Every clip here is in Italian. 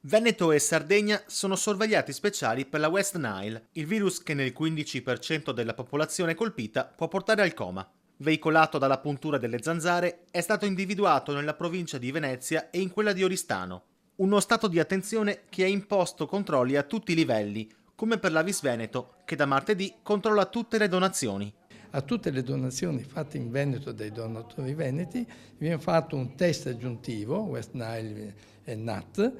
Veneto e Sardegna sono sorvegliati speciali per la West Nile, il virus che nel 15% della popolazione colpita può portare al coma. Veicolato dalla puntura delle zanzare, è stato individuato nella provincia di Venezia e in quella di Oristano. Uno stato di attenzione che ha imposto controlli a tutti i livelli, come per la Vis Veneto, che da martedì controlla tutte le donazioni. A tutte le donazioni fatte in Veneto dai donatori veneti viene fatto un test aggiuntivo, West Nile e NAT,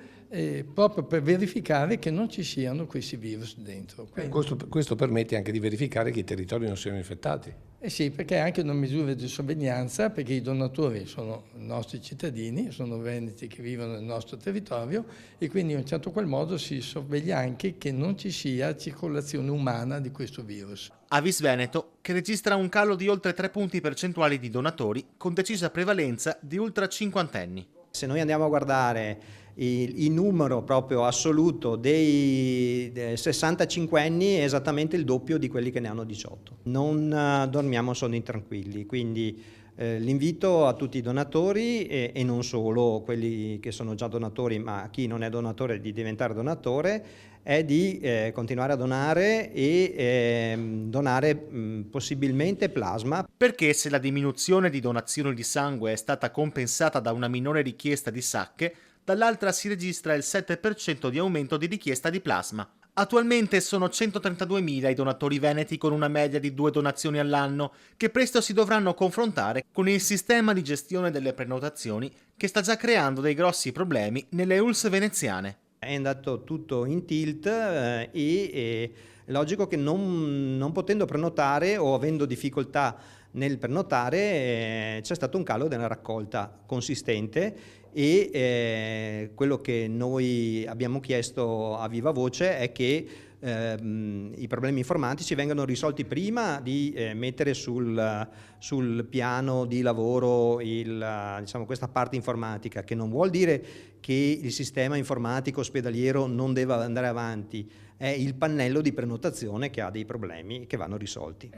proprio per verificare che non ci siano questi virus dentro. Questo permette anche di verificare che i territori non siano infettati. Eh sì, perché è anche una misura di sorveglianza, perché i donatori sono nostri cittadini, sono veneti che vivono nel nostro territorio e quindi in un certo qual modo si sorveglia anche che non ci sia circolazione umana di questo virus. Avis Veneto, che registra un calo di oltre 3 punti percentuali di donatori, con decisa prevalenza di ultra cinquantenni. Se noi andiamo a guardare il numero proprio assoluto dei 65enni è esattamente il doppio di quelli che ne hanno 18. Non dormiamo sonni tranquilli, quindi l'invito a tutti i donatori e non solo quelli che sono già donatori, ma chi non è donatore di diventare donatore, è di continuare a donare e donare possibilmente plasma. Perché se la diminuzione di donazioni di sangue è stata compensata da una minore richiesta di sacche, dall'altra si registra il 7% di aumento di richiesta di plasma. Attualmente sono 132.000 i donatori veneti con una media di 2 donazioni all'anno, che presto si dovranno confrontare con il sistema di gestione delle prenotazioni che sta già creando dei grossi problemi nelle ULSS veneziane. È andato tutto in tilt e è logico che non potendo prenotare o avendo difficoltà nel prenotare c'è stato un calo della raccolta consistente e quello che noi abbiamo chiesto a viva voce è che i problemi informatici vengano risolti prima di mettere sul piano di lavoro questa parte informatica, che non vuol dire che il sistema informatico ospedaliero non deve andare avanti, è il pannello di prenotazione che ha dei problemi che vanno risolti.